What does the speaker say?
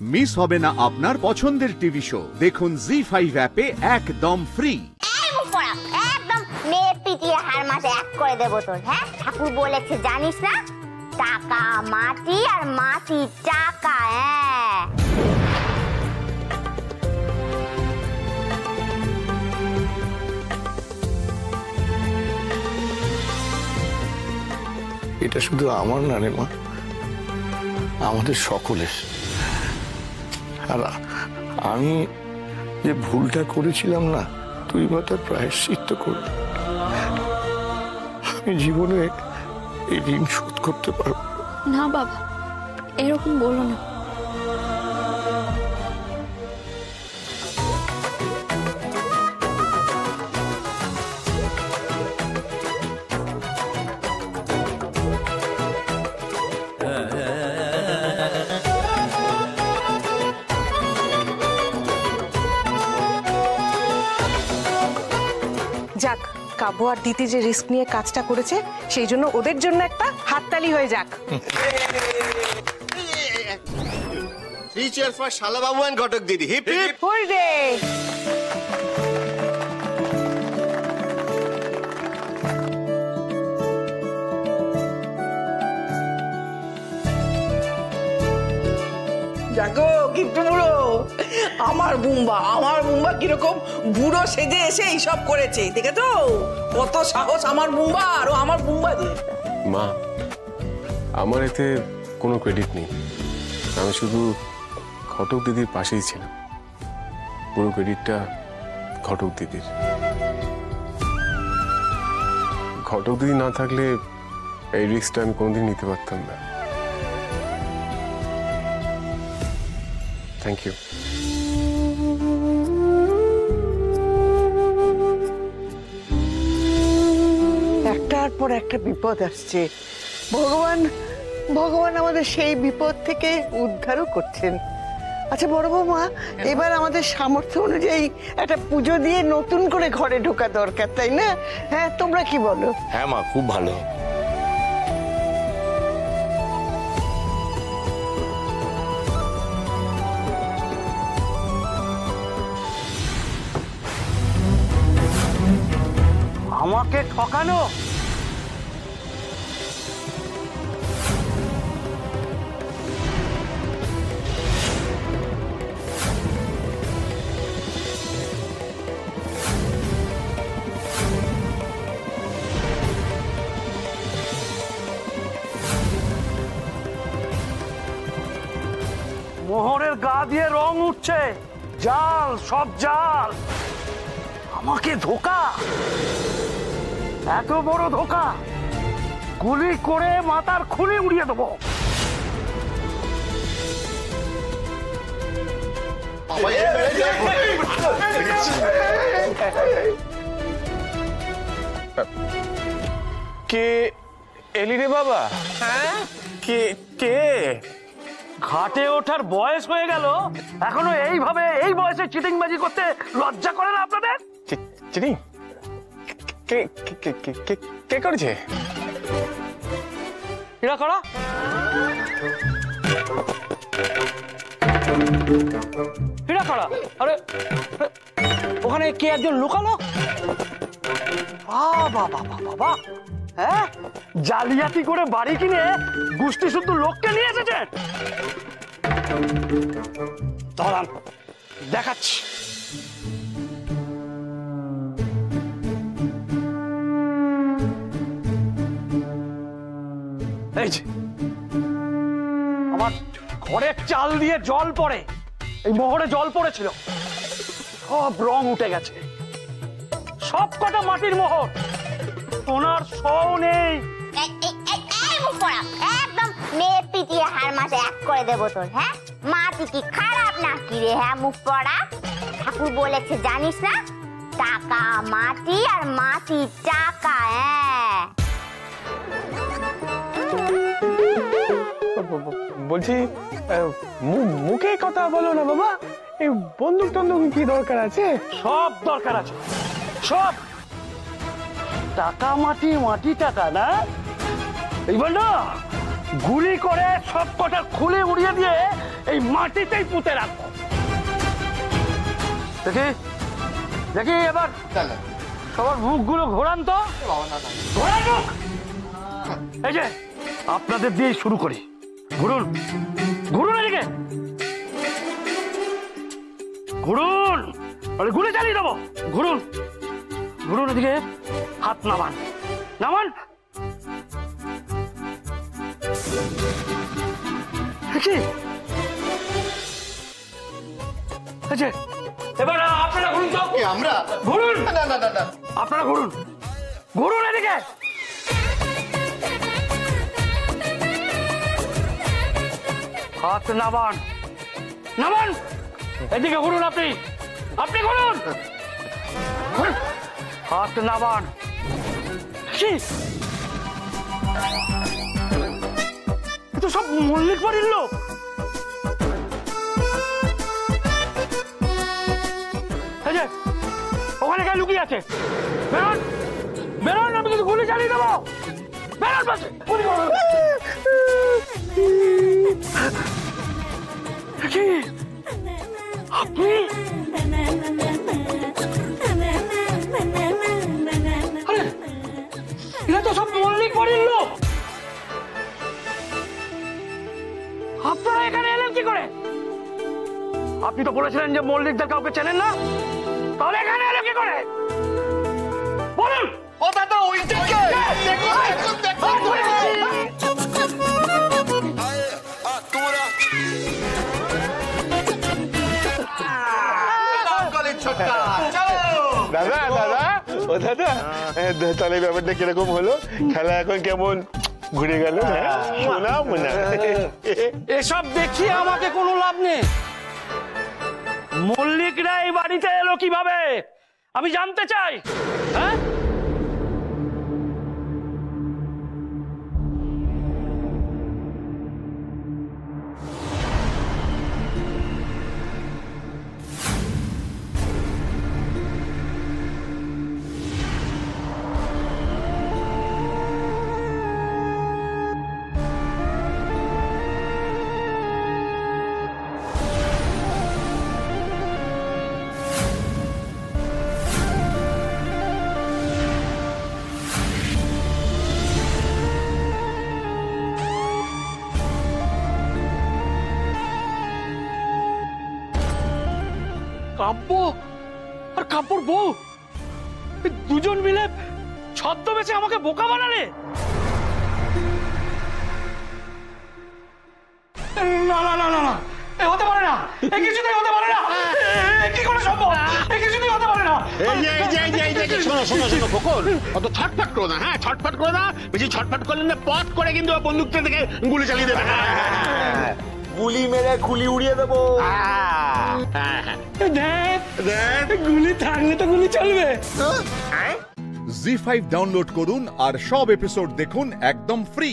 Miss হবে না আপনার পছন্দের টিভি শো। দেখুন জি5 অ্যাপে একদম ফ্রি। একদম মেয়ে পিটিয়ে হার মাসে এক করে দেবো তোর। হ্যাঁ, ঠাকুর বলেছে জানিস না, টাকা মাটি আর মাটি টাকা। হ্যাঁ, এটা শুধু আমার না রে মা, আমাদের সকলের। আর আমি যে ভুলটা করেছিলাম না, তুই বা তার প্রায়শ্চিত্ত করবি। আমি জীবনে এই ঋণ শোধ করতে পারবো না বাবা, এরকম বলো না। যাক, কাব্য আর দিতি যে রিস্ক নিয়ে কাজটা করেছে, সেই জন্য ওদের জন্য একটা হাততালি হয়ে যাক। Three cheers for Shala Babu and Ghatak Didi. Hip hip. Hurray! দেখো কিট্টু বুড়ো, আমার বুম্বা কিরকম বুড়ো সেজে এসে এইসব করেছে, দেখেছো? কত সাহস আমার বুম্বা, আর আমার বুম্বা দিয়ে। মা, আমার এতে কোনো ক্রেডিট নেই। আমি শুধু ঘটক দিদির পাশেই ছিলাম। পুরো ক্রেডিটটা ঘটক দিদির। ঘটক দিদি না থাকলে এই রিস্কটা আমি কোনোদিন নিতে পারতাম না। Thank you. একটার পর একটা বিপদ আসছে। ভগবান আমাদের সেই বিপদ থেকে উদ্ধারও করছেন। আচ্ছা বড় বৌমা, এবার আমাদের সামর্থ্য অনুযায়ী একটা পুজো দিয়ে নতুন করে ঘরে ঢোকা দরকার, তাই না? হ্যাঁ, তোমরা কি বলো? হ্যাঁ মা, খুব ভালো। আমাকে ঠকানো? মোহরের গা দিয়ে রং উঠছে, জাল, সব জাল। আমাকে ধোকা, এত বড় ধোকা! গুলি করে মাথার খুলি উড়িয়ে দেবো। কে এলি রে বাবা? হ্যাঁ, কে কে? ঘাটে ওঠার বয়স হয়ে গেল, এখনো এইভাবে এই বয়সে চিটিংবাজি করতে লজ্জা করে না আপনাদের? চিনি কে কে কে কে কে করেছে? এরা কারা? এরা কারা? আরে ওখানে কে একজন লুকালো? বাবা, হ্যাঁ, জালিয়াতি করে বাড়ি কিনে গোষ্ঠী শুদ্ধ লোককে নিয়ে এসেছেন। দাঁড়ান, দেখাচ্ছি। এই যে আমার ঘরের চাল দিয়ে জল পড়ে, এই মোহরে জল পড়েছিল, সব রং উঠে গেছে, সব কটা মাটির মোহর, সোনার সও নেই। একদম মেয়ে পিটিয়ে হার মাসে এক করে দেবো তোর। হ্যাঁ, মাটি কি খারাপ নাকি রে? হ্যাঁ, মুখ পড়া। ঠাকুর বলেছে জানিস না, টাকা মাটি আর মাটি টাকা। হ্যাঁ, বলছি মুখে কথা বলো না বাবা, এই বন্দুক টন্দুক কি দরকার আছে? সব দরকার আছে, সব। টাকা মাটি, মাটি টাকা না? এইবার না গুলি করে সব কটা খুলে উড়িয়ে দিয়ে এই মাটিতেই পুঁতে রাখবো। দেখি দেখি এবার সবার মুখগুলো ঘোরান তো, ঘোরান মুখ। এই যে আপনাদের দিয়ে শুরু করি, ঘুরুন ঘুরুন এদিকে, ঘুরুন, গুলি চালিয়ে দেবো। ঘুরুন ঘুরুন এদিকে, হাত নামান নামান। এবার আপনারা ঘুরুন তো। আমরা ঘুরুন, না না না না আপনারা ঘুরুন ঘুরুন এদিকে। হাত নামান নামান, এদিকে ঘুরুন, আপনি আপনি ঘুরুন, হাত নামান। তো সব মল্লিক বাড়ির লোক। ওখানে কে লুকিয়ে আছে? বেরোন বেরোন, আমি কিন্তু গুলি চালিয়ে দেবো। বেরোন পাশে, গুলি করুন। আপনি এরা তো সব মল্লিক বাড়ির লোক। আপনারা এখানে এলেন কি করে? আপনি তো বলেছিলেন যে মল্লিকদের কাউকে চেনেন না, তাহলে এখানে এলেন কি করে বলুন? ও দাদা ওইটাকে দেখো একদম দেখো। দাদা দাদা ও দাদা, তাহলে ব্যাপারটা কিরকম হলো? খেলা এখন কেমন ঘুরে গেল? শোনাও না, এসব দেখিয়ে আমাকে কোনো লাভ নেই। মল্লিকরা এই বাড়িতে এলো কিভাবে আমি জানতে চাই। হ্যাঁ, কাব্য আর কাব্যর বউ দুজন মিলে ছদ্মবেশে আমাকে বোকা বানালে। না না না না না, এ হতে পারে না, এ কিছুতেই হতে পারে না, কি করে সম্ভব? এ কিছুতেই হতে পারে না। শোনো শোনো শোনো খোকন, অত ছটফট করো না। হ্যাঁ, ছটফট করো না, বেশি ছটফট করলে না পট করে কিন্তু বন্দুকটা থেকে গুলি চালিয়ে দেবে। গুলি মেরে খুলি উড়িয়ে দেবো। গুলি থাকলে তো গুলি চলবে। জি5 ডাউনলোড করুন আর সব এপিসোড দেখুন একদম ফ্রি।